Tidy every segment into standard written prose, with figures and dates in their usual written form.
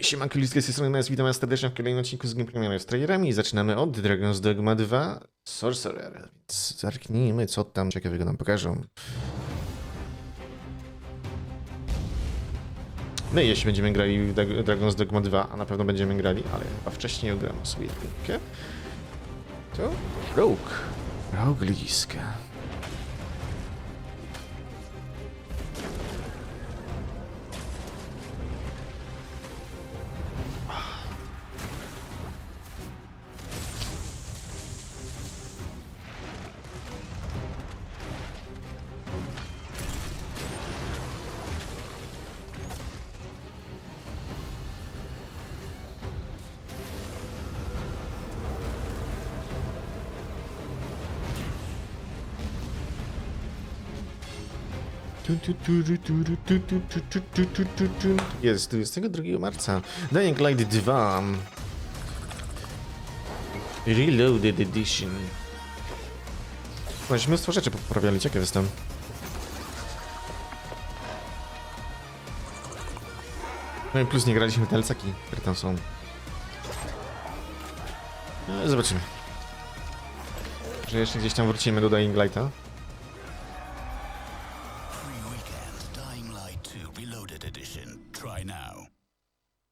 Siemanko, Listy z tej strony, witam was serdecznie w kolejnym odcinku z gameplay z trailerami. Zaczynamy od Dragon's Dogma 2 Sorcerer, więc zerknijmy, co tam ciekawego nam pokażą. No i jeśli będziemy grali w Dragon's Dogma 2, a na pewno będziemy grali, ale chyba wcześniej ogramy sobie jedynkę, to Rogue Liska. Jest 22 marca. Dying Light 2 Reloaded Edition. Właśnie mnóstwo rzeczy poprawiali, ciekaw jestem. No i plus nie graliśmy te LCaki, które tam są. No, zobaczymy. Że jeszcze gdzieś tam wrócimy do Dying Lighta.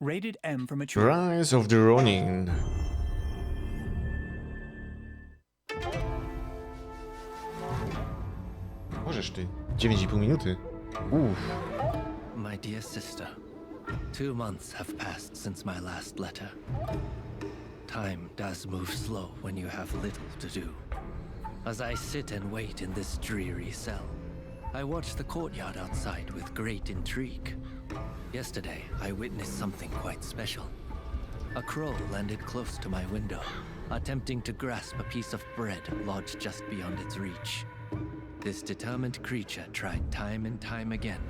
Rated M for mature. Rise of the Ronin. Możesz ty. 9,5 minuty. Uff. My dear sister, 2 months have passed since my last letter. Time does move slow when you have little to do. As I sit and wait in this dreary cell, I watch the courtyard outside with great intrigue. Yesterday, I witnessed something quite special. A crow landed close to my window, attempting to grasp a piece of bread lodged just beyond its reach. This determined creature tried time and time again,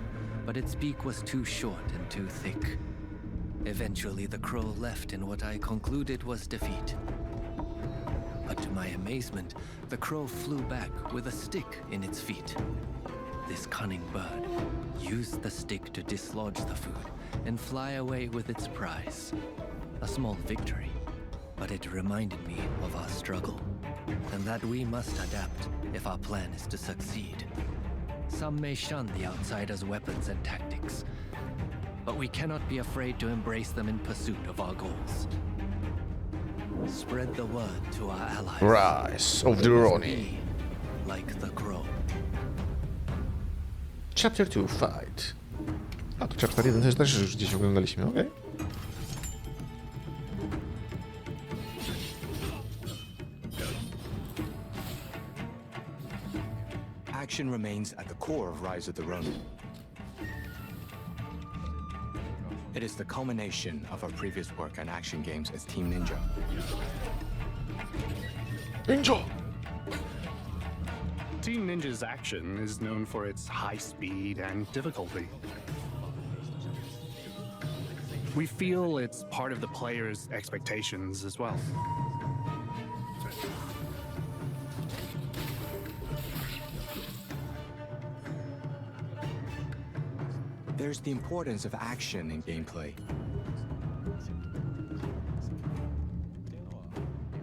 but its beak was too short and too thick. Eventually, the crow left in what I concluded was defeat. But to my amazement, the crow flew back with a stick in its feet. This cunning bird used the stick to dislodge the food and fly away with its prize. A small victory, but it reminded me of our struggle, and that we must adapt if our plan is to succeed. Some may shun the outsider's weapons and tactics, but we cannot be afraid to embrace them in pursuit of our goals. Spread the word to our allies. Rise of the Ronin. Like the crow. Chapter 2 Fight. A to chapter 1 też już gdzieś oglądaliśmy, okej? Action remains at the core of Rise of the Ronin. It is the culmination of our previous work on action games as Team Ninja. Ninja! Team Ninja's action is known for its high speed and difficulty. We feel it's part of the player's expectations as well. There's the importance of action in gameplay.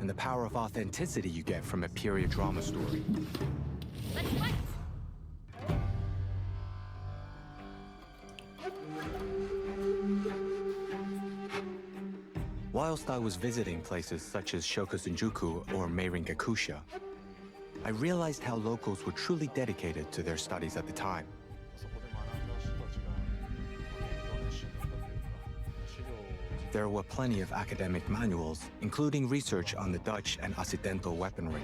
And the power of authenticity you get from a period drama story. Whilst I was visiting places such as Shokosunjuku or Meiringakusha, I realized how locals were truly dedicated to their studies at the time. There were plenty of academic manuals, including research on the Dutch and Occidental weaponry.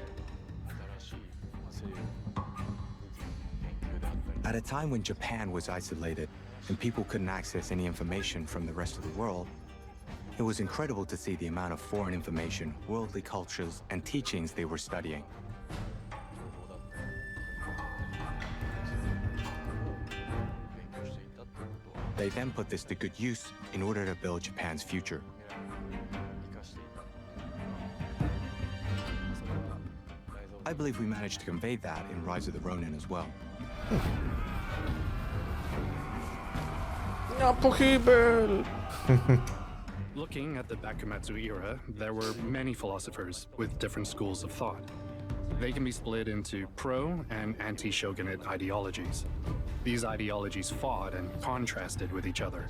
At a time when Japan was isolated and people couldn't access any information from the rest of the world, it was incredible to see the amount of foreign information, worldly cultures, and teachings they were studying. They then put this to good use in order to build Japan's future. I believe we managed to convey that in Rise of the Ronin as well. Ja pochybel! Looking at the Bakumatsu era, there were many philosophers with different schools of thought. They can be split into pro and anti-shogunate ideologies. These ideologies fought and contrasted with each other.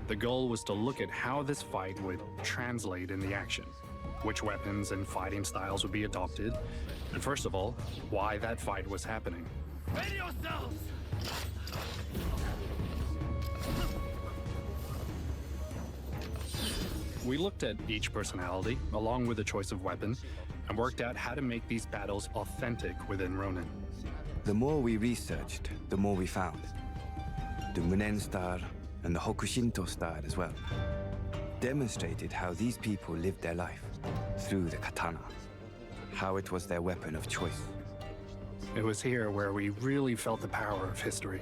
The goal was to look at how this fight would translate in the action, which weapons and fighting styles would be adopted, and first of all, why that fight was happening. Ready yourselves! We looked at each personality, along with the choice of weapon, and worked out how to make these battles authentic within Ronin. The more we researched, the more we found. The Munen star and the Hokushinto star as well demonstrated how these people lived their life through the katana, how it was their weapon of choice. It was here where we really felt the power of history.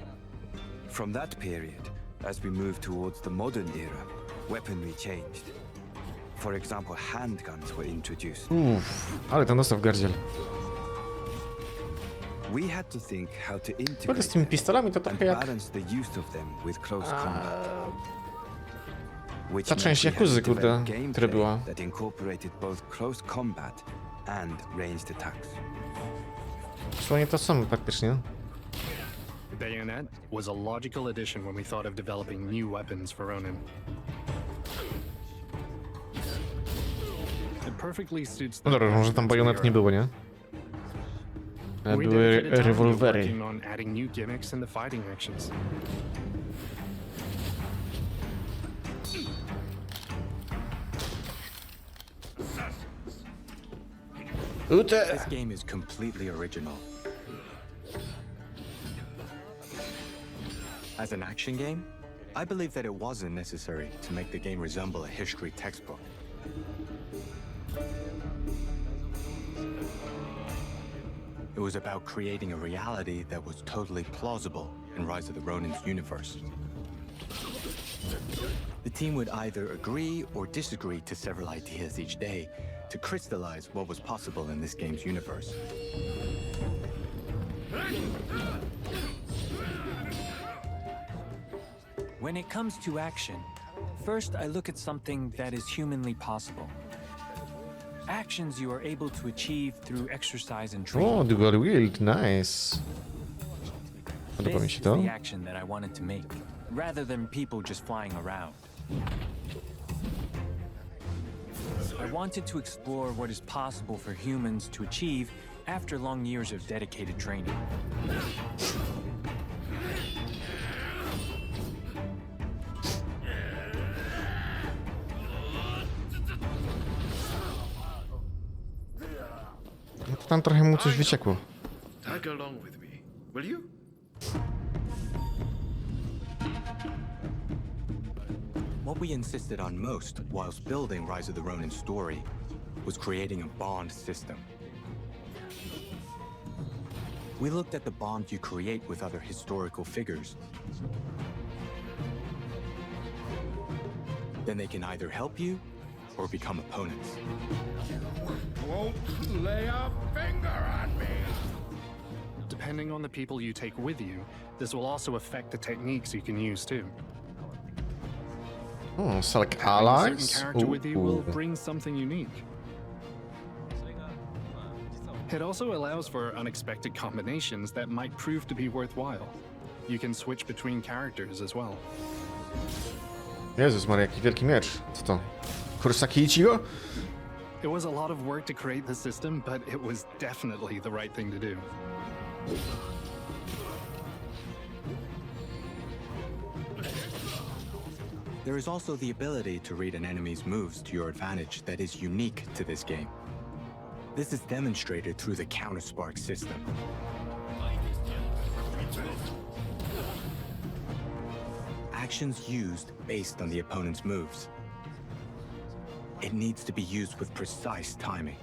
From that period, as we moved towards the modern era, weaponry changed. For example, handguns were introduced. Ale ten dostał w gardziel. We had to think how to Kurde, integrate z tymi them pistolami to and trochę jak balance the use of them with close combat. Which ta meant część we had Yakuzy, to kurde, develop która gameplay była. that incorporated both close combat and ranged attacks. Dosłownie to samo praktycznie. Bayonet was a logical addition when we thought of developing new weapons for Ronin. It perfectly suits No dobra, może tam bajonet nie było, nie? Ale We były dedicated time to rewolwery. working on adding new gimmicks in the fighting actions. This game is completely original. As an action game, I believe that it wasn't necessary to make the game resemble a history textbook. It was about creating a reality that was totally plausible in Rise of the Ronin's universe. The team would either agree or disagree to several ideas each day to crystallize what was possible in this game's universe. When it comes to action, first I look at something that is humanly possible. Actions you are able to achieve through exercise and training. O, dual wield, nice. Podoba mi This się is to. the action that I wanted to make, rather than people just flying around. I wanted to explore what is possible for humans to achieve after long years of dedicated training. No to tam trochę mu coś wyciekło. Tag along with me, will you? What we insisted on most whilst building Rise of the Ronin story was creating a bond system. We looked at the bond you create with other historical figures. Then they can either help you or become opponents. Won't lay a finger on me. Depending on the people you take with you, this will also affect the techniques you can use too. Select Having a allies? certain character with you will Ooh. bring something unique. It also allows for unexpected combinations that might prove to be worthwhile. You can switch between characters as well. Jezus Maria, jaki wielki miecz. Co to? Kurosaki Ichigo? It was a lot of work to create the system, but it was definitely the right thing to do. There is also the ability to read an enemy's moves to your advantage that is unique to this game. This is demonstrated through the counter-spark system. Actions used based on the opponent's moves. It needs to be used with precise timing.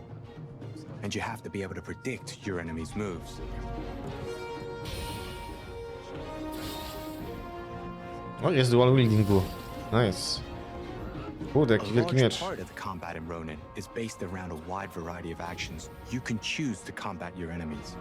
And you have to be able to predict your enemy's moves. O, jest dual wielding było. Nice. Kurde, A jaki wielki large miecz. part of the combat in Ronin is based around a wide variety of actions you can choose to combat your enemies.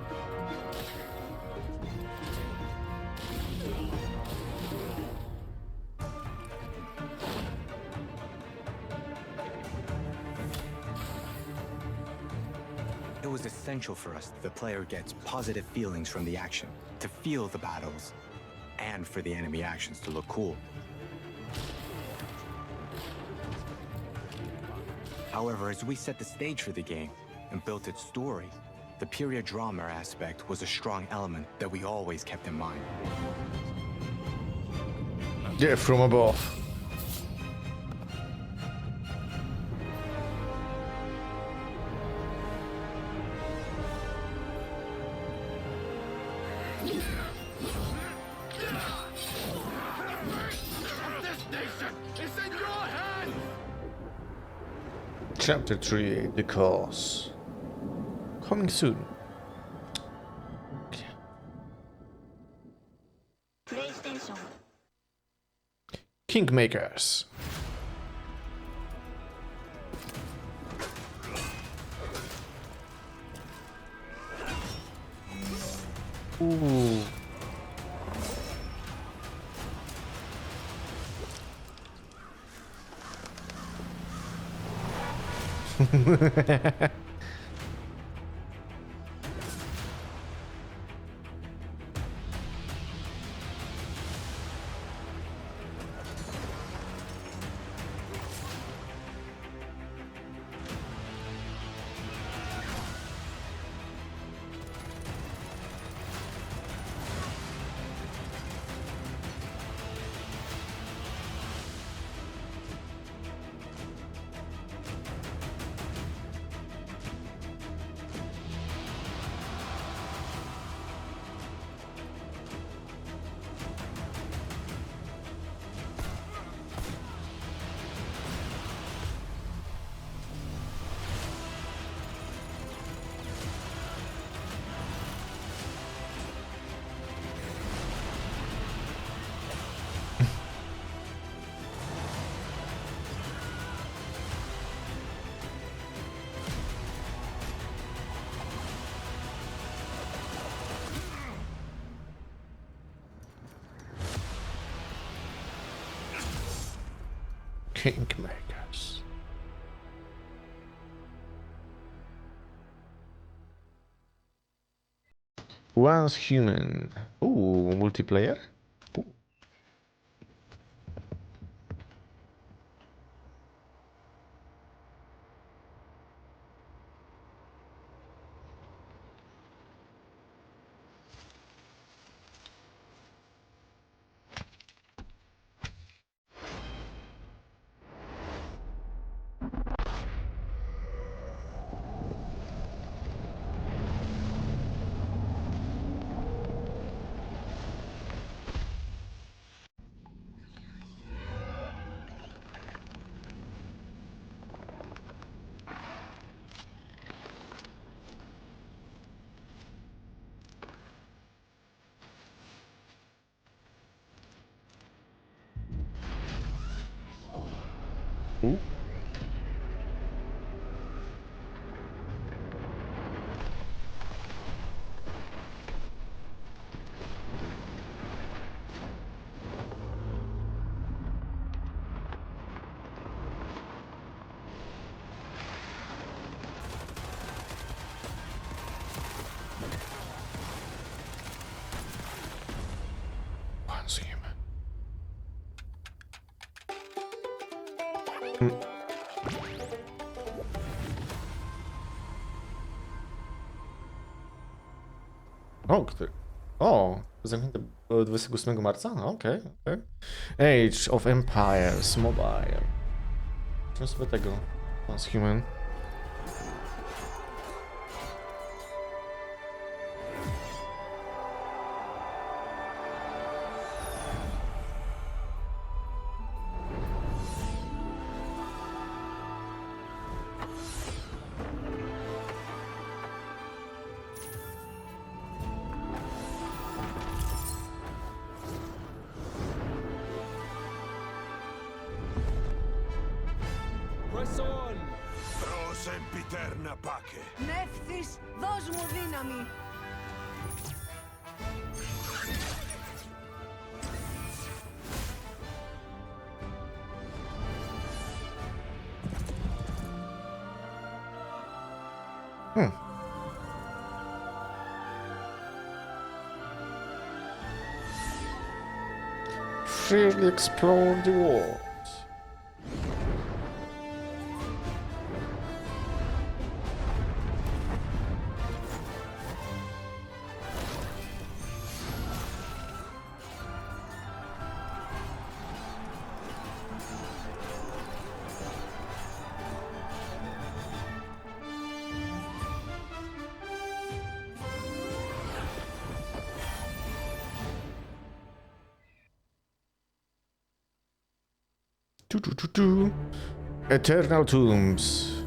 was essential for us that the player gets positive feelings from the action, to feel the battles, and for the enemy actions to look cool. However, as we set the stage for the game and built its story, the period drama aspect was a strong element that we always kept in mind. Yeah, from above. This nation is in your hands! Chapter 3, The Cause. Coming soon. PlayStation. Kingmakers. Ooh. Kingmakers. Once human. Ooh, multiplayer? Ooh. Ooh. Once human. O, który? O, zamknięte 28 marca? Okej, okej. Age of Empires Mobile. Czym sobie tego? Once human. Sempiterna pace. Neftis, δώσ' μου δύναμη. freely explore the world. Eternal Tombs.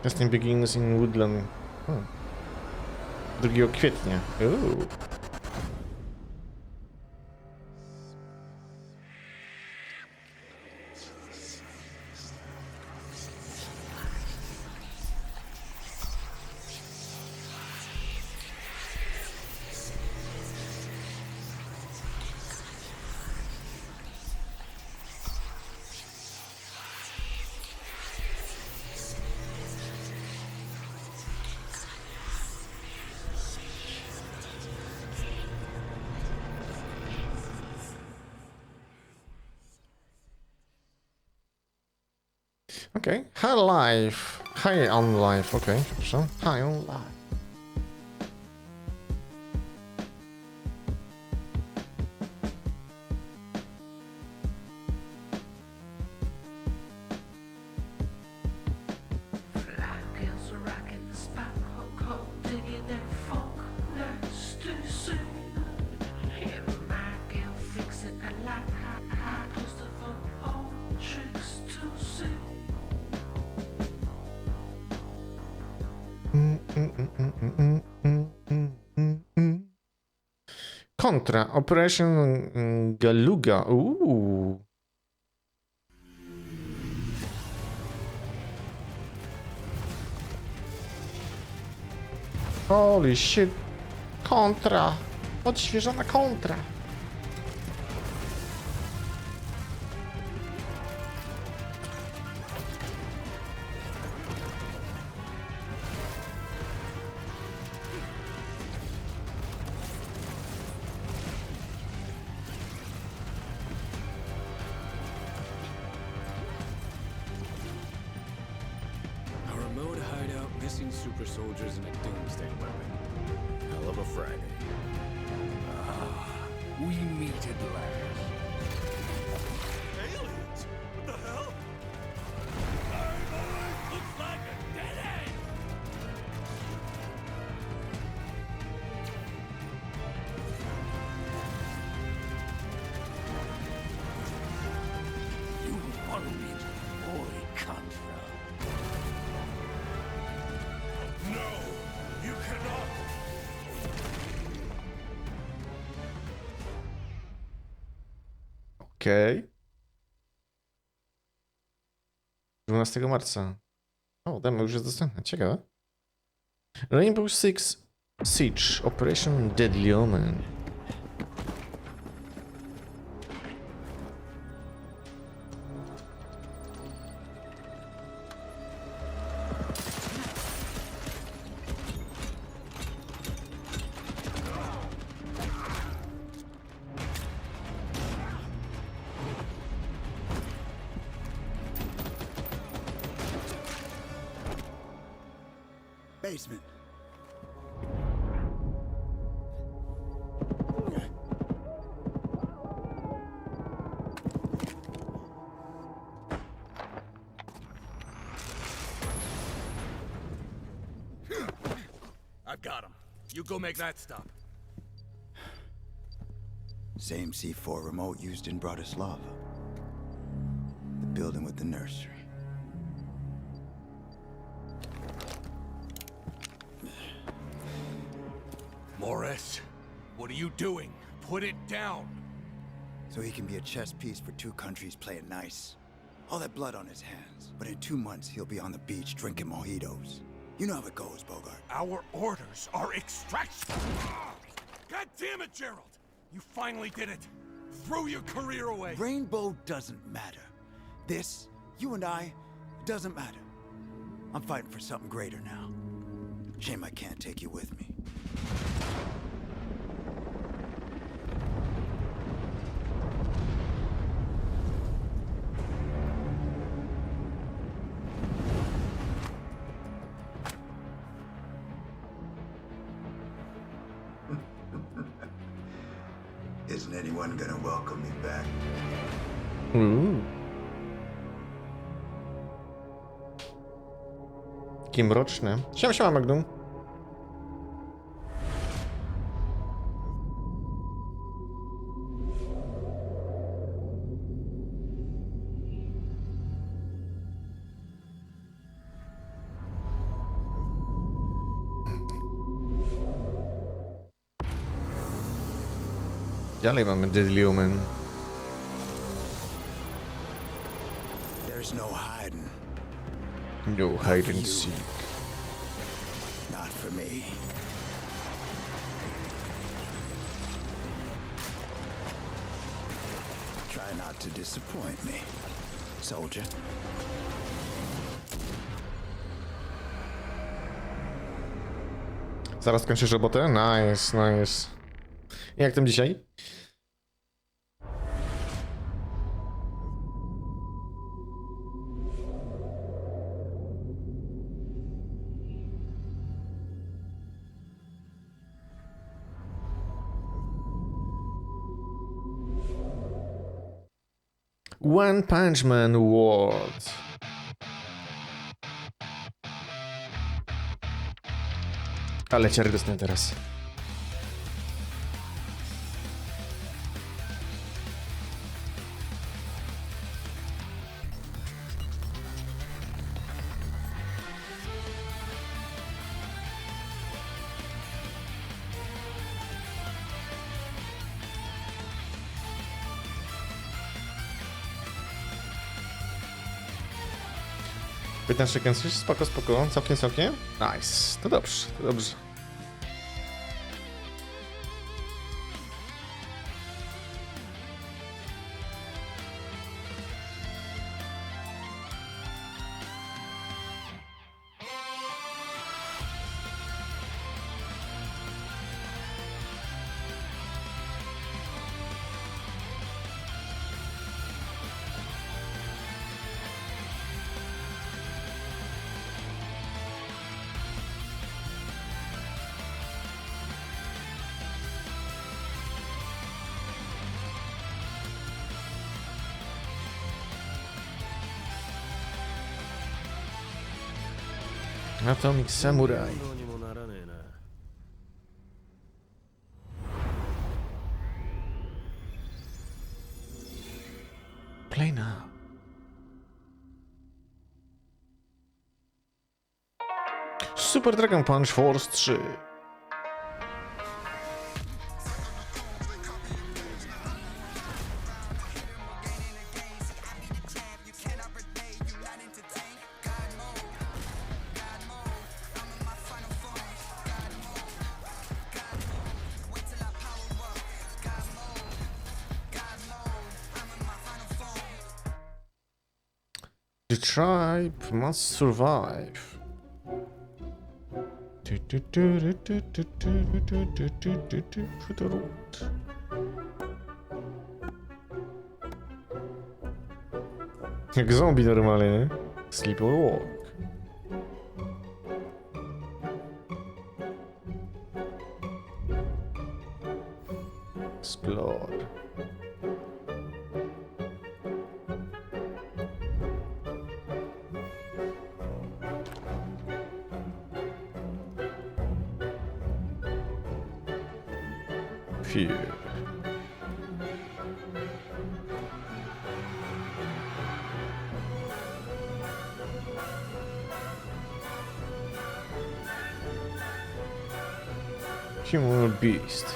Testing begins in Woodland. 2 kwietnia. Ooh. Okay, high life, high on life, okay, przepraszam, high on life. Kontra, Operation Galuga. Holy shit. Kontra. Odświeżona kontra. Super soldiers and a doomsday weapon. Hell of a Friday. We meet at last. Aliens? What the hell? Our boy looks like a dead end. You want me to avoid Contra? No, you cannot. Okej. 12 marca. O, demo już jest dostępne. Ciekawe. Rainbow Six Siege Operation Deadly Omen. Basement. You go make that stop. Same C4 remote used in Bratislava. The building with the nursery. Morris, what are you doing? Put it down. So he can be a chess piece for two countries playing nice. All that blood on his hands. But in 2 months, he'll be on the beach drinking mojitos. You know how it goes, Bogart. Our orders are extraction. God damn it, Gerald! You finally did it. Throw your career away. Rainbow doesn't matter. This, you and I, doesn't matter. I'm fighting for something greater now. Shame I can't take you with me. Isn't anyone gonna welcome me back? Takie mroczne. Siema, Magnum. Dalej mamy Deadly Omen. There's no hiding. No hide and seek. Not for me. Try not to disappoint me, soldier. Zaraz kończysz robotę? Nice. Jak tam dzisiaj? One Punch Man World. Ale ciary dostanę teraz. Pytasz, jak coś? Spoko. Całkiem. Nice. To dobrze. Atomic Samurai. Play now. Super Dragon Punch Force 3. The tribe must survive. For the road. Jak zombie normalnie, nie? Sleep or walk. Explore. fear. Human or beast?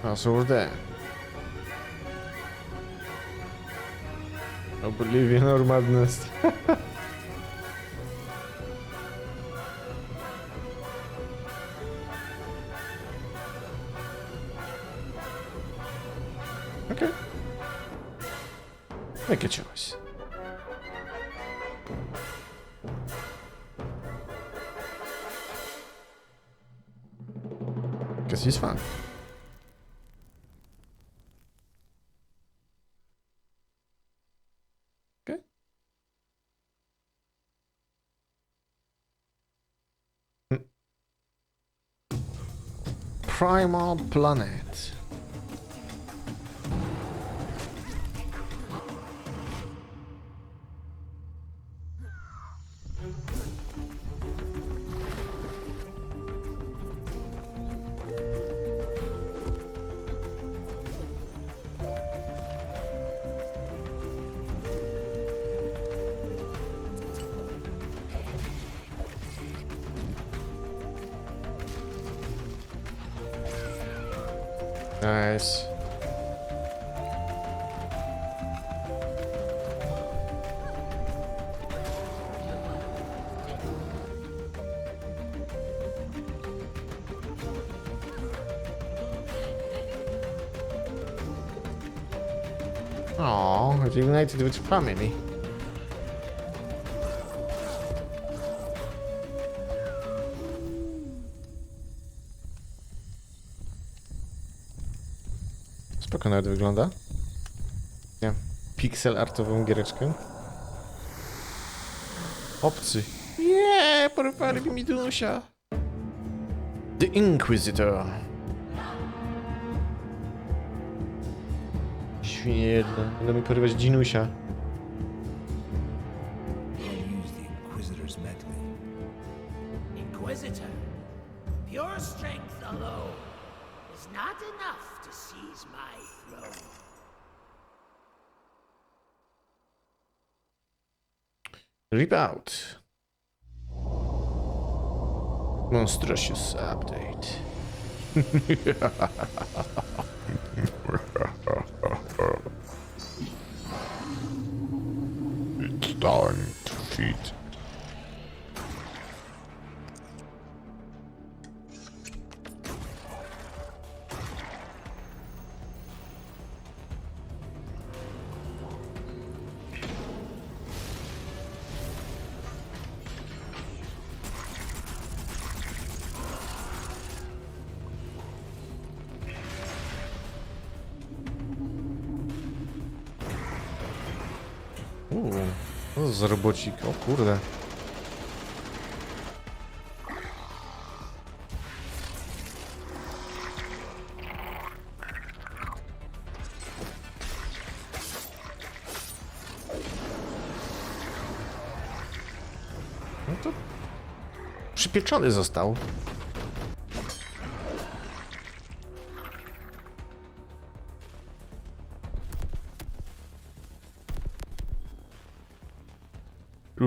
Ah, so we're there. Oblivion or madness? Okay. Make a choice. Guess he's fine. Okay. Primal planet. Nice. Oh, reunited with family. Spoko nawet wygląda. Nie, pixel artową giereczkę. Obcy. Nie, porwali mi Dunusia. The Inquisitor. Świnie jedne. Będą mi porywać Dinusia. Inquisitor, pure strength alone is not enough to seize my throne. Rip out. Monstrous update. It's time to feed. Co za robocik, o kurde. No to przypieczony został.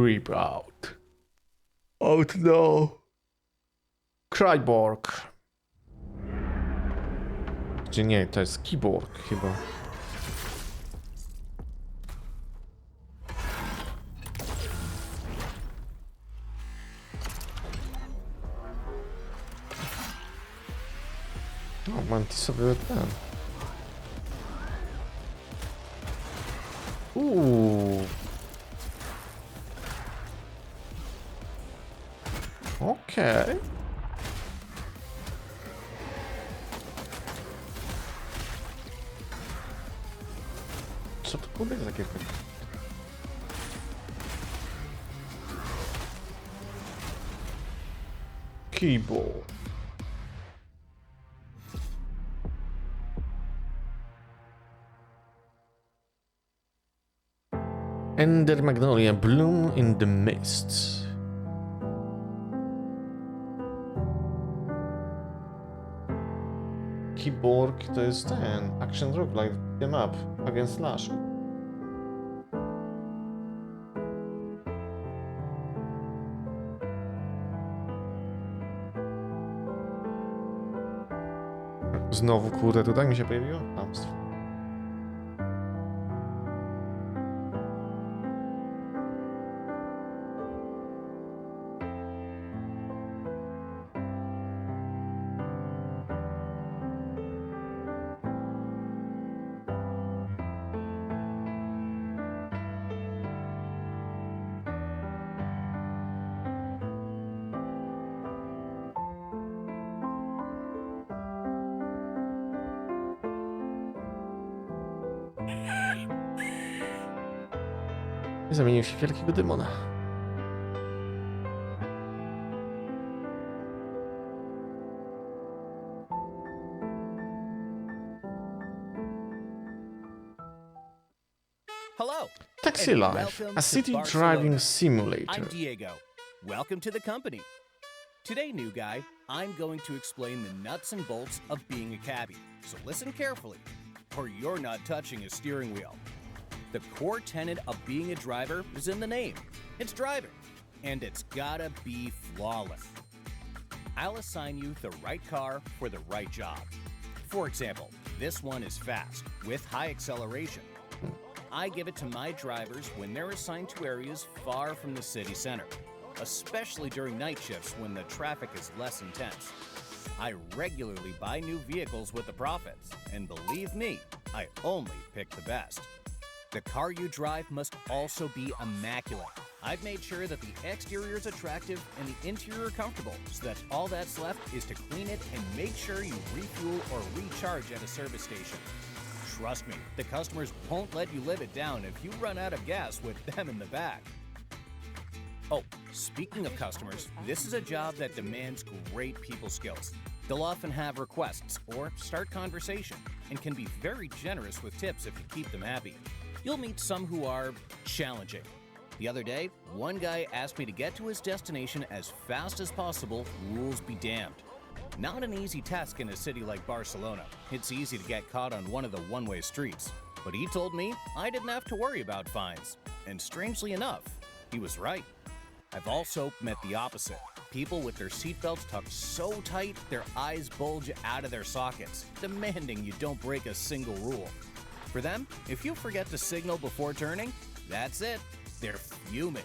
Rip out. Out no. Kryborg. Czy nie, to jest keyboard chyba. No, mantisowy ten. Okej. Co to kurde jest takiego? Keyboard. Ender Magnolia bloom in the mist. Keyboard to jest ten action roguelike, beat'em up, hack and slash. Znowu kurde, to tak mi się pojawiło? Hamstwo. Zamienił się w wielkiego demona. Hello. Taxi and Life, welcome a to city Barcelona. driving simulator. I'm Diego. Welcome to the company. Today, new guy, I'm going to explain the nuts and bolts of being a cabbie. So listen carefully, or you're not touching a steering wheel. The core tenet of being a driver is in the name. It's driving, and it's gotta be flawless. I'll assign you the right car for the right job. For example, this one is fast, with high acceleration. I give it to my drivers when they're assigned to areas far from the city center, especially during night shifts when the traffic is less intense. I regularly buy new vehicles with the profits, and believe me, I only pick the best. The car you drive must also be immaculate. I've made sure that the exterior is attractive and the interior comfortable, so that all that's left is to clean it and make sure you refuel or recharge at a service station. Trust me, the customers won't let you live it down if you run out of gas with them in the back. Oh, speaking of customers, this is a job that demands great people skills. They'll often have requests or start conversation and can be very generous with tips if you keep them happy. You'll meet some who are challenging. The other day, one guy asked me to get to his destination as fast as possible, rules be damned. Not an easy task in a city like Barcelona. It's easy to get caught on one of the one-way streets. But he told me I didn't have to worry about fines. And strangely enough, he was right. I've also met the opposite. People with their seatbelts tucked so tight, their eyes bulge out of their sockets, demanding you don't break a single rule. For them, if you forget to signal before turning, that's it. They're fuming.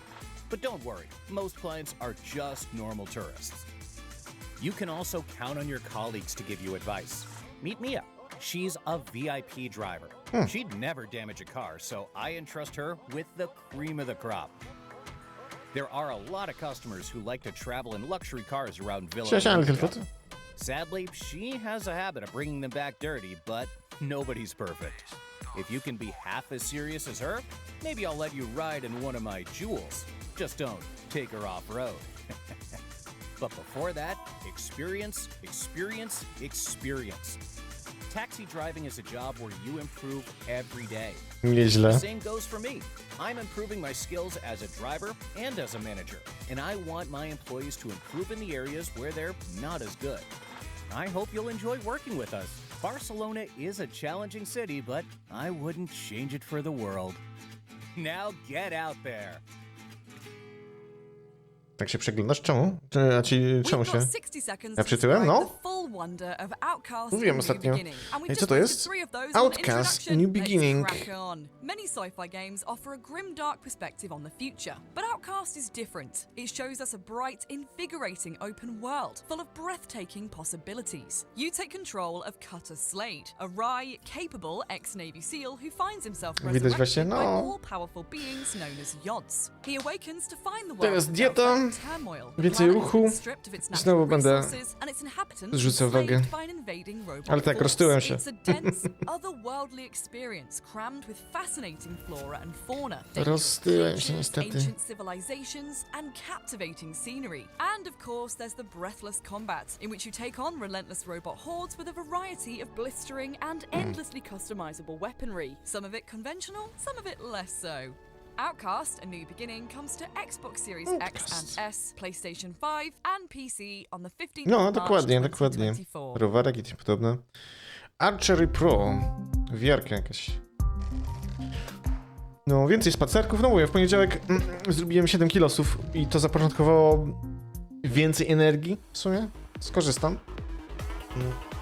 But don't worry, most clients are just normal tourists. You can also count on your colleagues to give you advice. Meet Mia. She's a VIP driver. She'd never damage a car, so I entrust her with the cream of the crop. There are a lot of customers who like to travel in luxury cars around Villa. Sadly, she has a habit of bringing them back dirty, but nobody's perfect. If you can be half as serious as her, maybe I'll let you ride in one of my jewels. Just don't take her off-road. But before that, experience, experience, experience. Taxi driving is a job where you improve every day. The same goes for me. I'm improving my skills as a driver and as a manager, and I want my employees to improve in the areas where they're not as good. I hope you'll enjoy working with us. Barcelona is a challenging city, but I wouldn't change it for the world. Now get out there. Tak się przeglądasz? Czemu? Czemu się? Ja przytyłem? No. Mówiłem ostatnio. Ej, co to jest? Outcast, New Beginning. Many sci-fi games offer a grim, dark perspective on the future, but Outcast is different. It shows us a bright, invigorating open world full of breathtaking possibilities. You take control of Cutter Slade, a wry, capable ex-Navy SEAL who finds himself resurrected by all-powerful beings known as Yods. He awakens to find the world Teraz dieta, więcej ruchu. Znowu będę zrzucał wagę. Ale tak, roztyłem się. Roztyłem się niestety. Ancient civilizations and captivating scenery. And of course there's the breathless combat, in which you take on relentless robot hordes with a variety of blistering and endlessly customizable weaponry. Some of it conventional, some of it less so. Outcast: A New Beginning comes to Xbox Series X and S, PlayStation 5 and PC on the 15th No, of March dokładnie. 2024. Rowerek i tym podobne. Archery Pro. Wiarka jakaś. No, więcej spacerków. No mówię, w poniedziałek zrobiłem 7 kilosów i to zapoczątkowało więcej energii w sumie. Skorzystam.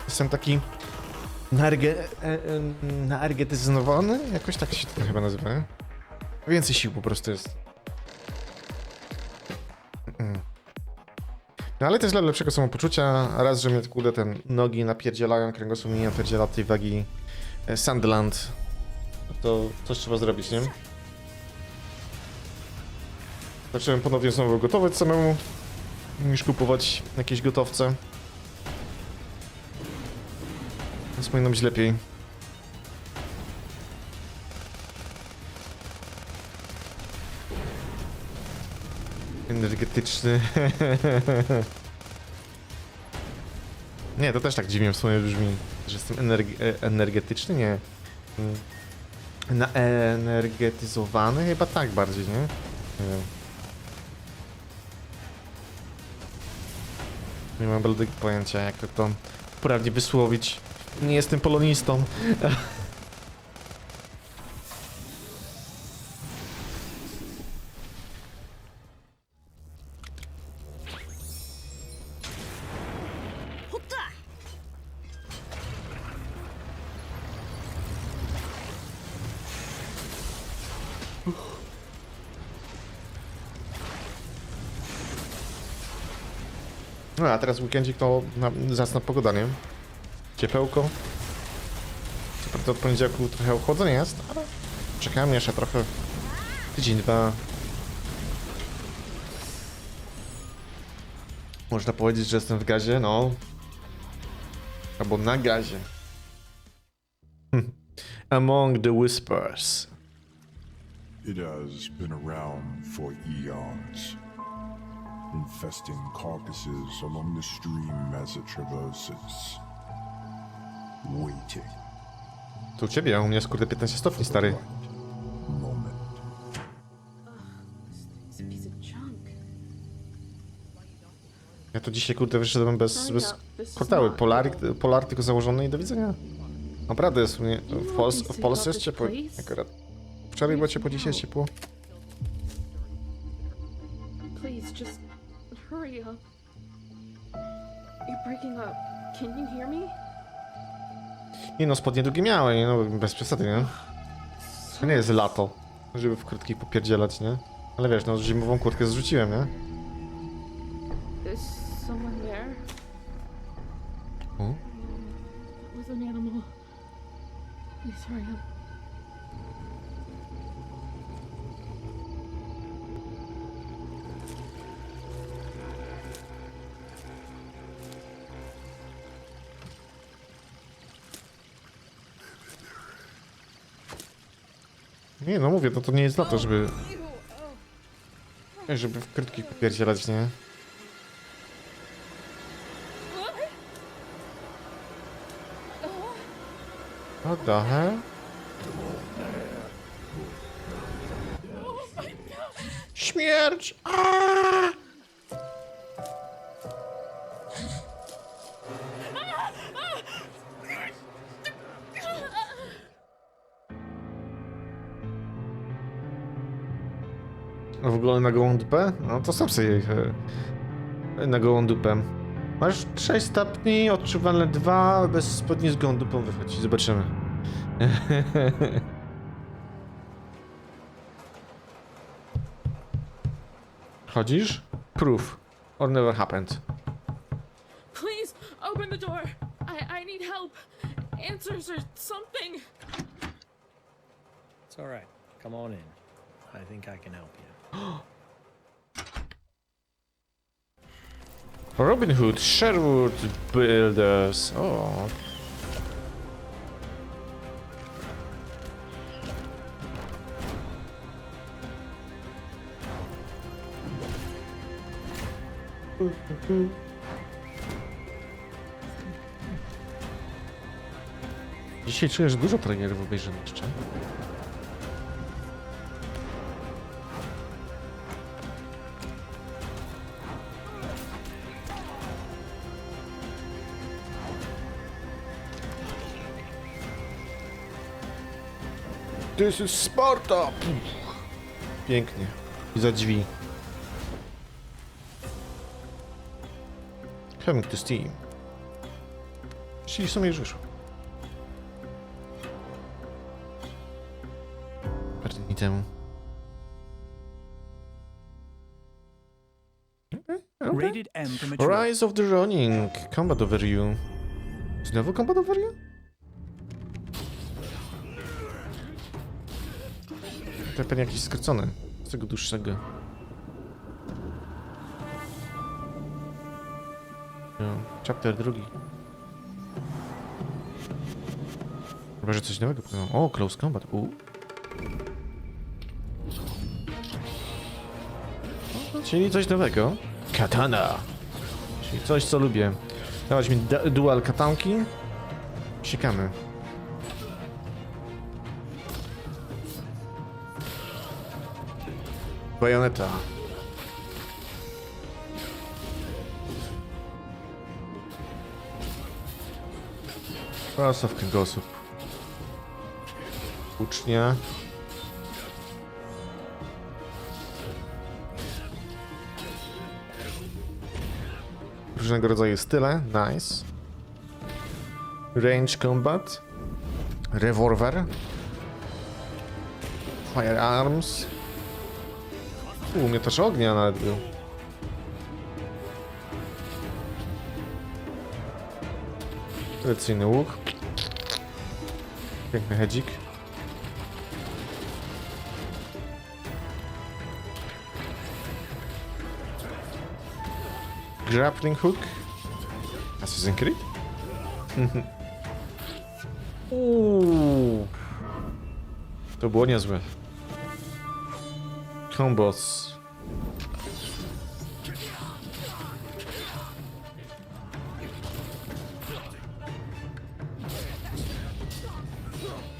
Jestem taki naergetyzowany? Jakoś tak się to chyba nazywa, nie? Więcej sił po prostu jest. No ale też dla lepszego samopoczucia. Raz, że mnie kurde ten nogi napierdzielają, kręgosłup mi napierdziela tej wagi Sunderland. To coś trzeba zrobić, nie? Zacząłem ponownie znowu gotować samemu, niż kupować jakieś gotowce. Więc powinno być lepiej. Energetyczny. Nie, to też tak dziwnie w sumie brzmi, że jestem energetyczny, nie. Energetyzowany? Chyba tak bardziej, nie? Nie wiem. Nie mam bladego pojęcia, jak to poprawnie wysłowić. Nie jestem polonistą. No a teraz weekendzik to zacna pogoda, nie? Ciepełko. Co prawda od poniedziałku trochę ochłodzenie jest, ale czekamy jeszcze trochę. Tydzień, dwa. Można powiedzieć, że jestem w gazie, no. Albo na gazie. Among the Whispers. It has been around for eons, infesting carcasses along the stream as it traverses. Waiting. Tu u ciebie, a u mnie jest kurde 15 stopni, stary. Moment. Ja to dzisiaj kurde wyszedłem bez kortały. Polar tylko założony i do widzenia. Naprawdę jest u mnie, w Polsce jest ciepło. Akurat. Wczoraj było ciepło, dzisiaj jest ciepło. Please, just hurry up. You're breaking up. Can you hear me? Nie no, spodnie długie miałem, nie no, bez przesady, nie? To nie jest lato, żeby w krótkich popierdzielać, nie? Ale wiesz, no zimową kurtkę zrzuciłem, nie? Is someone there? With an animal. Please hurry up. Nie no, mówię, to nie jest lato, żeby w krótkich popierdzielać, nie? What the hell? Śmierć! Aaaa! W ogóle na gołą dupę? No to sam sobie na gołą dupę. Masz 6 stopni, odczuwalne 2, bez spodni z gołą dupą wychodzi. Zobaczymy. Chodzisz? Proof. Or never happened. Please open the door. I need help. Answers or something. It's all right. Come on in. I think I can help you. Robin Hood, Sherwood Builders. O. Dzisiaj czuję, że dużo trailerów obejrzymy jeszcze. This is Sparta! Pięknie. I za drzwi. Coming to Steam. Czyli w sumie już wyszło. Parę dni temu. Rated M for mature. Rise of the Ronin. Combat Overview. Znowu Combat Overview? To pewnie jakiś skrócony. Z tego dłuższego. No, chapter drugi. Chyba, że coś nowego. O, Close Combat. Czyli coś nowego. Katana. Czyli coś, co lubię. Dawać mi dual katanki. Siekamy. Bajoneta. Klasa w kręgosłup. Ucznia. Różnego rodzaju style. Nice. Range combat. Rewolwer. Firearms. Miotacz ognia nawet był. Tradycyjny łuk. Piękny hedzik. Grappling hook. Assassin's Creed? To było niezłe. Combos.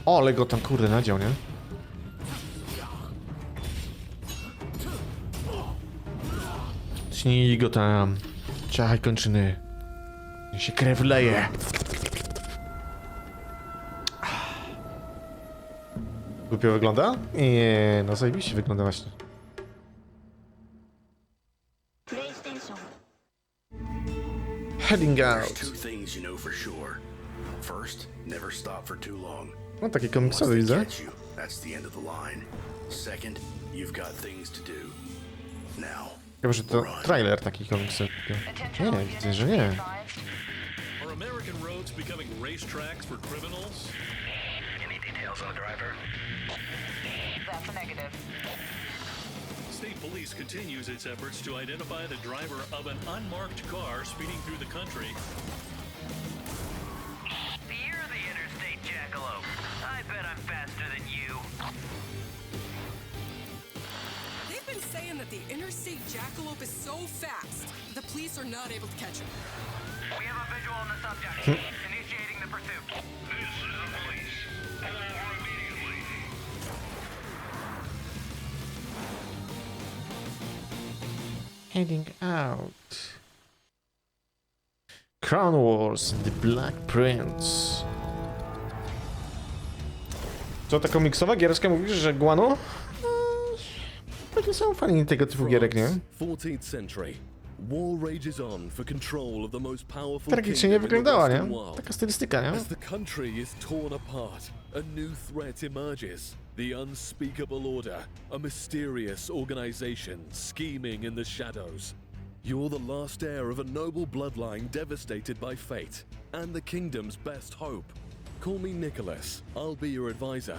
O, ale go tam kurde nadział, nie? Śnij go tam. Ciachaj kończyny. Niech się krew leje. Głupio wygląda? Nie, no zajebiście wygląda właśnie. Heading out. No takie komiksowe widzę. Chyba, że to trailer taki komiksowy. Nie, widzę, że nie. State police continues its efforts to identify the driver of an unmarked car speeding through the country. You're the interstate jackalope. I bet I'm faster than you. They've been saying that the interstate jackalope is so fast, the police are not able to catch him. We have a visual on the subject. Initiating the pursuit. This is the police. Pull over immediately. Heading out. Crown Wars, The Black Prince. Co, ta komiksowa giereczka mówisz, że guano? Takie są fani tego typu gierek, nie? 14th century. War rages on for control of the most powerful Tragicznie nie wyglądała, nie? Taka stylistyka, nie? As the country is torn apart, a new threat emerges. The unspeakable order, a mysterious organization scheming in the shadows. You're the last heir of a noble bloodline devastated by fate, and the kingdom's best hope. Call me Nicholas. I'll be your advisor.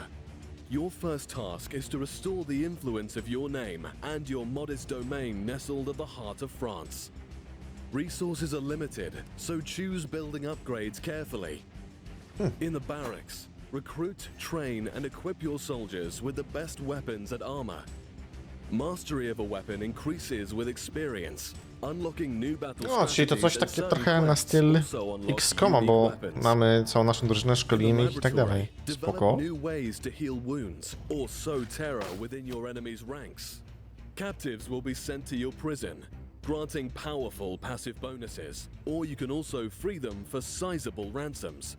Your first task is to restore the influence of your name and your modest domain nestled at the heart of France. Resources are limited, so choose building upgrades carefully. In the barracks, recruit, train, and equip your soldiers with the best weapons and armor. Mastery of a weapon increases with experience, unlocking new battle No, czyli to coś takie trochę na styl XCOMa, bo mamy całą naszą drużynę, szkolimy ich i tak dalej. Spoko. New ways to heal wounds or sow terror within your enemy's ranks. Captives will be sent to your prison, granting powerful passive bonuses, or you can also free them for sizable ransoms.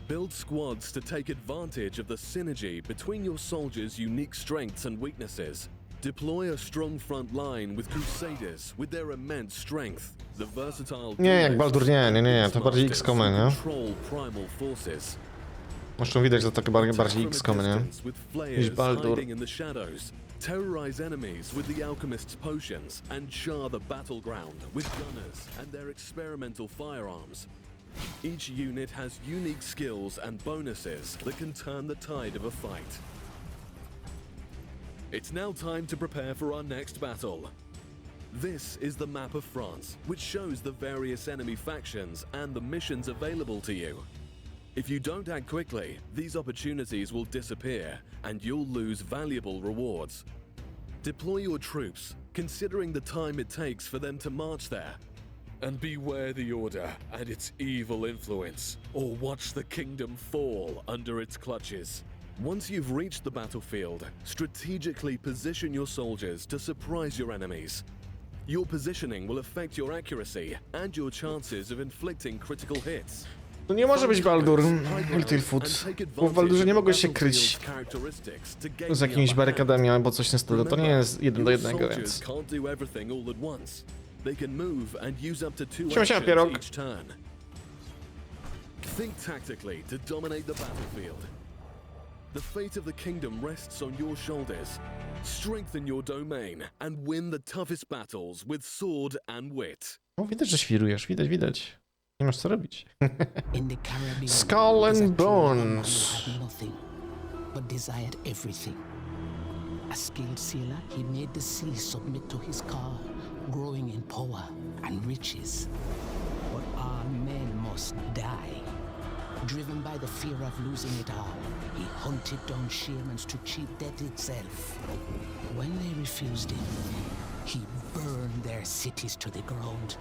Build squads to take advantage of the synergy between your soldiers' unique strengths and weaknesses. Deploy a strong front line with Crusaders with their immense strength. The versatile Nie, jak Baldur nie, to bardziej X-Comy, nie? control primal forces. Zresztą widać, że to bardziej X-Comy, nie? Niż Baldur. Terrorize enemies with the alchemist's potions and char the battleground with gunners and their experimental firearms. Each unit has unique skills and bonuses that can turn the tide of a fight. It's now time to prepare for our next battle. This is the map of France, which shows the various enemy factions and the missions available to you. If you don't act quickly, these opportunities will disappear, and you'll lose valuable rewards. Deploy your troops, considering the time it takes for them to march there. And beware the Order and its evil influence, or watch the kingdom fall under its clutches. Once you've reached the battlefield, strategically position your soldiers to surprise your enemies. Your positioning will affect your accuracy and your chances of inflicting critical hits. To nie może być Baldur, Tilfoot. Bo w Baldurze nie mogłeś się kryć z jakimiś barykadami albo coś w tym stylu. To nie jest 1 do 1, więc... Siema, pierog. Think tactically to dominate the battlefield. The fate of the kingdom rests on your shoulders. Strengthen your domain and win the toughest battles with sword and wit. O, widać, że świrujesz, widać. Nie masz co robić. Skull and Bones. But desired everything. A skilled sailor, he made the sea submit to his call, growing in power and riches. But all men must die. Driven by the fear of losing it all, he hunted down shamans to cheat death itself. When they refused him, he burned their cities to the ground.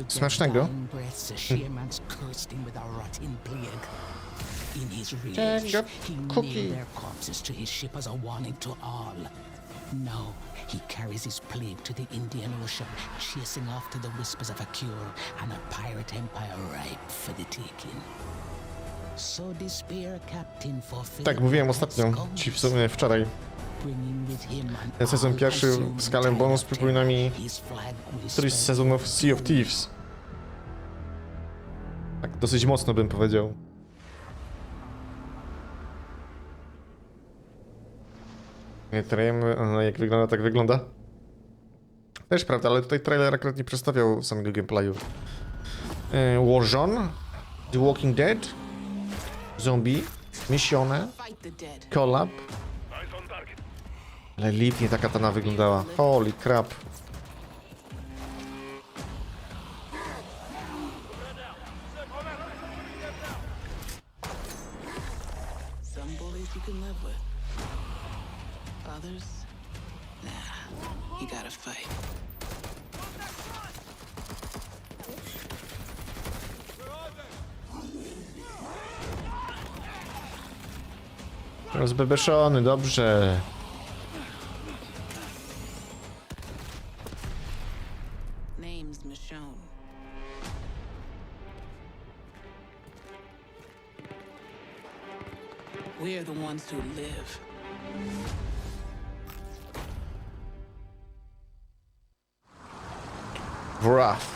Smacznego. Breaths, the shamans cursed him with a rotten plague. In his rage, he nailed their corpses to his ship as a warning to all. Now, he carries his plague to the Indian Ocean, chasing after the whispers of a cure and a pirate empire ripe for the taking. So despair, Captain, Tak, mówiłem ostatnio, ci w sumie wczoraj. Ten sezon pierwszy w Skull and Bones przypomina mi któryś z sezonów Sea of Thieves. Tak, dosyć mocno bym powiedział. Nie trajemy, jak wygląda, tak wygląda. Też prawda, ale tutaj trailer akurat nie przedstawiał samego gameplayu. Warzone, The Walking Dead, Zombie, Missione, Collab. Ale lipnie ta katana wyglądała. Holy crap. Some bullies you can live with. Others, nah, you gotta fight. Rozbebeszony, dobrze. Names Michonne. We're the ones who live. Wrath,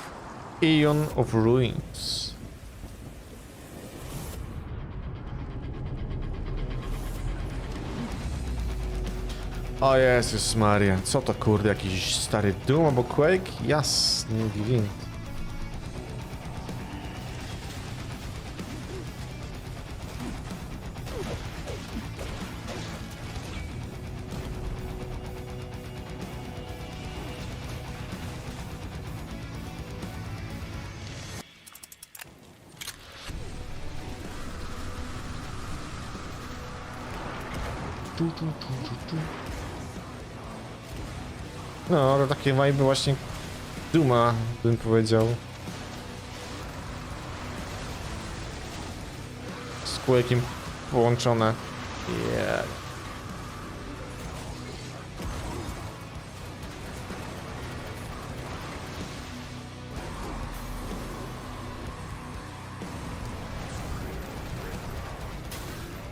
Aeon of Ruins. O Jezus Maria, co to kurde, jakiś stary Doom albo Quake? Jasny gwint. No, ale takie vibe właśnie Duma, bym powiedział. Z Quake'iem połączone. Yeah.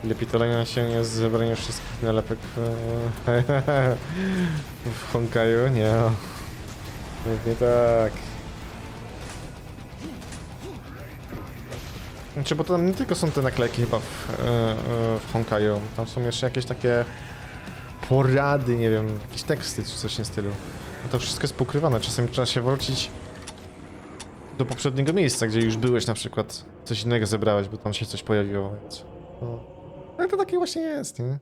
Lepiej to lenia się nie z zebrania wszystkich nalepek w Honkaju, nie. Nie tak. Znaczy, bo to tam nie tylko są te naklejki chyba w Honkaju. Tam są jeszcze jakieś takie porady, nie wiem, jakieś teksty czy coś w tym stylu. No to wszystko jest pokrywane. Czasem trzeba się wrócić do poprzedniego miejsca, gdzie już byłeś na przykład. Coś innego zebrałeś, bo tam się coś pojawiło, więc... No. Ale to takie właśnie jest, nie?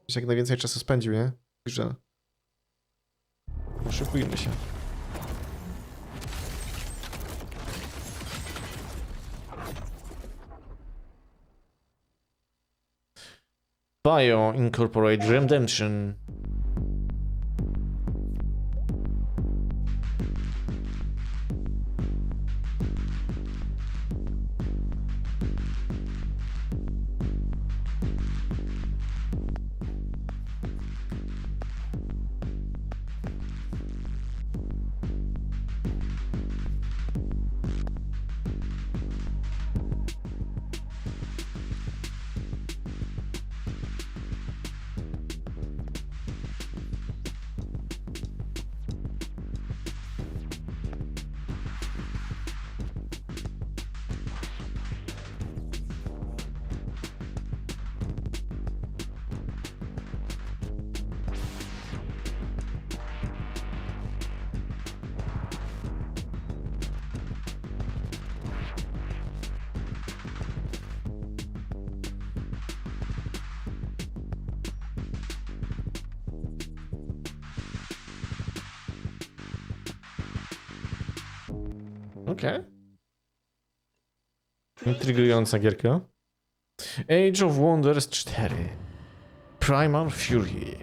Już jak najwięcej czasu spędził, nie? Że... Poszukujmy się. Bio Incorporate Redemption. Okej. Intrygująca gierka. Age of Wonders 4. Primal Fury.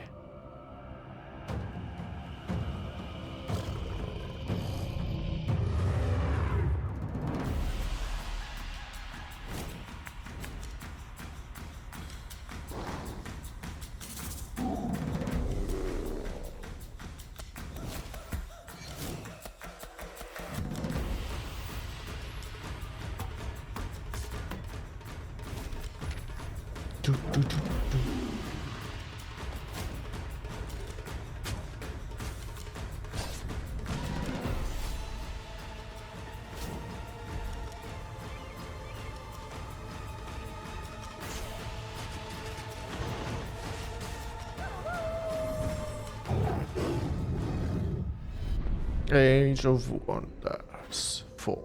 Age of Wonders 4.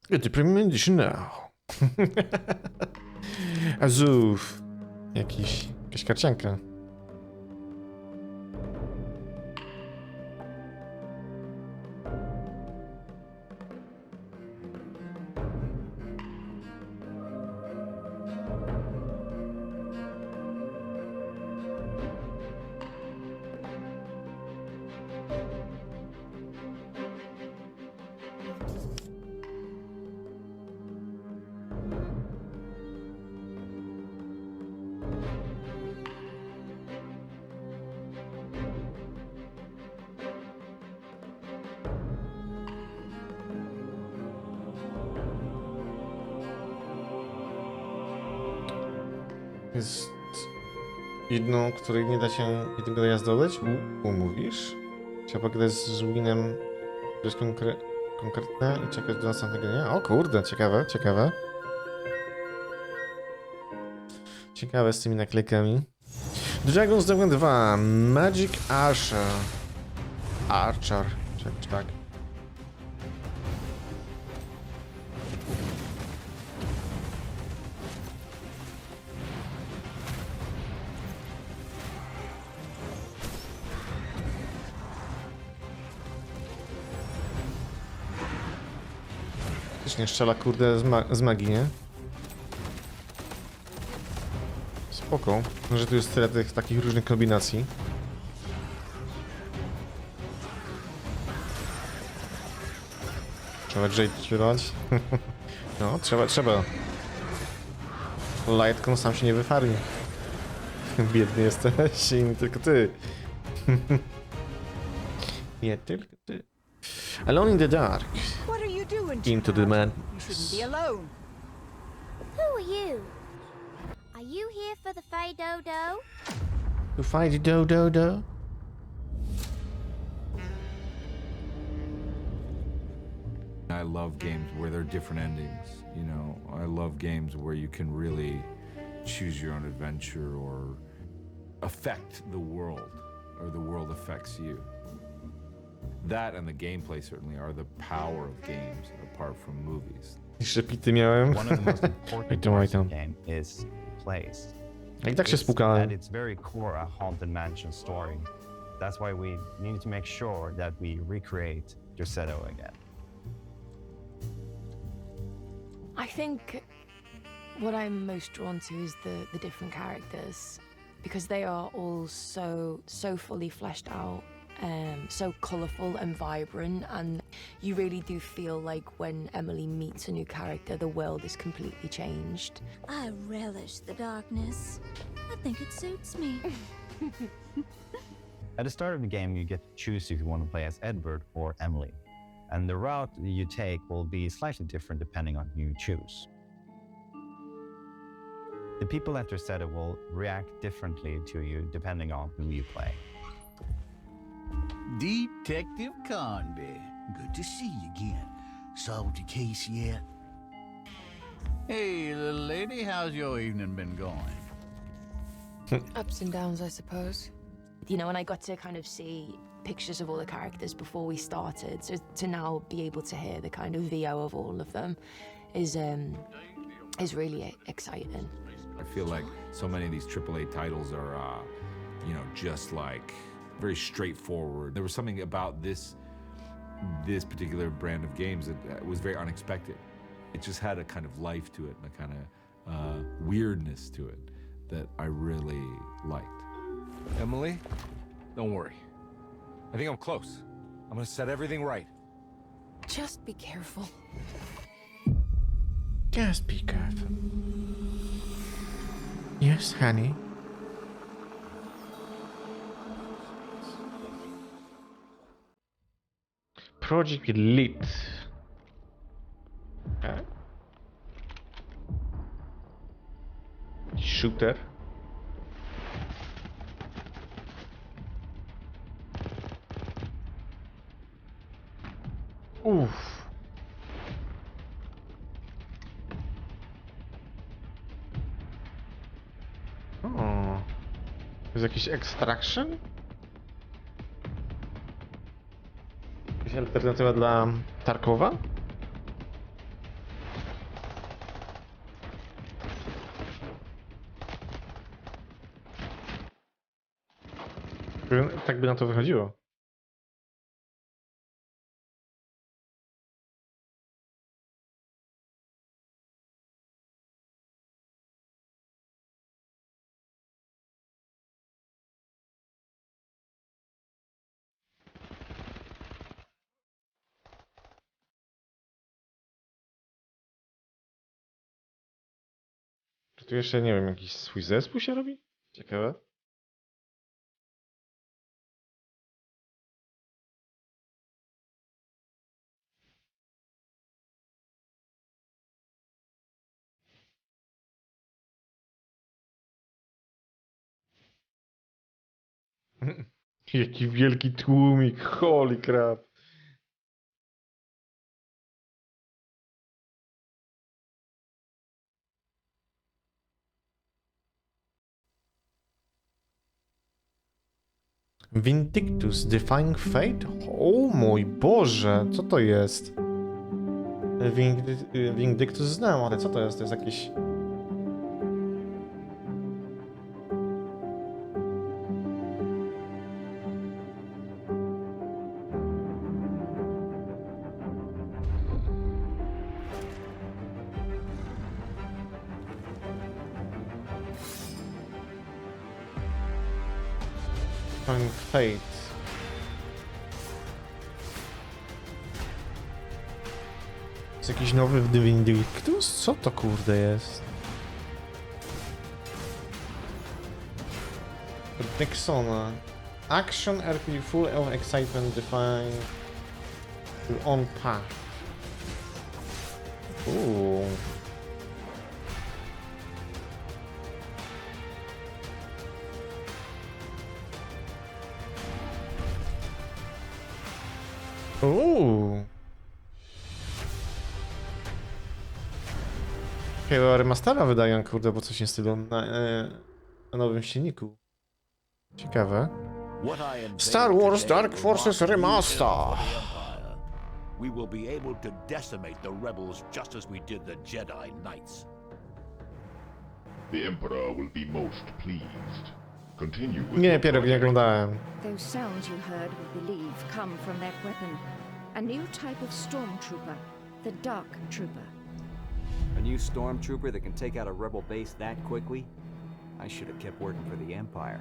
Get the premium edition now. Azuf. Jakaś karcianka. Jest jedną, której nie da się jednego dnia zdobyć? Mówisz? Trzeba pogadać z Winem, to jest konkretne i czekać do następnego dnia? O kurde, ciekawe, ciekawe. Ciekawe z tymi naklejkami. Dragon's Dogma 2, Magic Archer. Archer, czy tak. Nie strzela, kurde, z magii, nie? Spoko, że tu jest tyle tych takich różnych kombinacji. Trzeba Jade śpiewać. No, trzeba. Lightcon sam się nie wyfarmi. Biedny jesteś i nie tylko ty. Nie tylko ty. Alone in the dark. What are you doing? Into the child? madness. You shouldn't be alone. Who are you? Are you here for the Fey Dodo? To fight do. I love games where there are different endings. You know, I love games where you can really choose your own adventure or affect the world, or the world affects you. That and the gameplay certainly are the power of games, apart from movies. Jeszcze pity miałem. One of the most important parts of the game is place. I tak się It's spukałem. at its very core a haunted mansion story. That's why we need to make sure that we recreate Josetto again. I think what I'm most drawn to is the different characters, because they are all so fully fleshed out, so colourful and vibrant, and you really do feel like when Emily meets a new character, the world is completely changed. I relish the darkness. I think it suits me. At the start of the game, you get to choose if you want to play as Edward or Emily. And the route you take will be slightly different depending on who you choose. The people at Josetto will react differently to you depending on who you play. Detective Conby, good to see you again. Solved your case yet? Hey, little lady, how's your evening been going? Ups and downs, I suppose. You know, and I got to kind of see pictures of all the characters before we started, so to now be able to hear the kind of VO of all of them is really exciting. I feel like so many of these AAA titles are, you know, just like very straightforward. There was something about this particular brand of games that was very unexpected. It just had a kind of life to it and a kind of weirdness to it that I really liked. Emily, don't worry. I think I'm close. I'm gonna set everything right. Just be careful. Just be careful. Yes, honey. Project Lit. Okay. Shooter. Uff. O. Jest jakiś extraction? Jakaś alternatywa dla Tarkowa? Tak by na to wychodziło. Czy tu jeszcze, nie wiem, jakiś swój zespół się robi? Ciekawe. Jaki wielki tłumik, holy crap. Vindictus, Defying Fate? O mój Boże, co to jest? Vindictus znam, ale co to jest? To jest jakiś... Defying Fate. Jest jakiś nowy Vindictus? Co to kurde jest? Od Nixona. Action RPG full of excitement, defying your own path. Ooh. Ooh. Chyba remastera wydają, kurde, bo coś w stylu na nowym silniku. Ciekawe. Star Wars Dark Forces Remaster. We will be able to decimate the rebels just as we did the Jedi Knights. The Emperor will be most pleased. Continue with Nie, pierog nie oglądałem. Those sounds you heard, we believe, come from that weapon. A new type of stormtrooper, the Dark Trooper. A new stormtrooper that can take out a rebel base that quickly? I should have kept working for the Empire.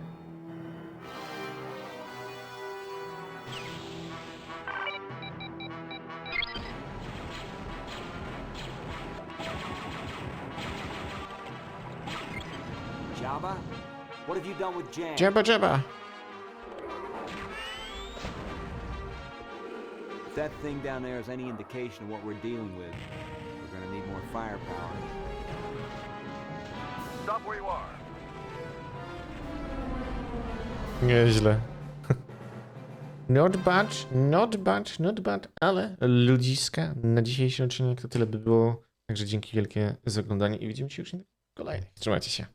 Jabba? What have you done with Jan? Jabba Jabba. If that thing down there is any indication of what we're dealing with, we're gonna need more firepower. Stop where you are. Nieźle. Not bad, not bad, not bad, ale ludziska, na dzisiejszy odcinek to tyle by było. Także dzięki wielkie za oglądanie i widzimy się już w kolejnych. Trzymajcie się.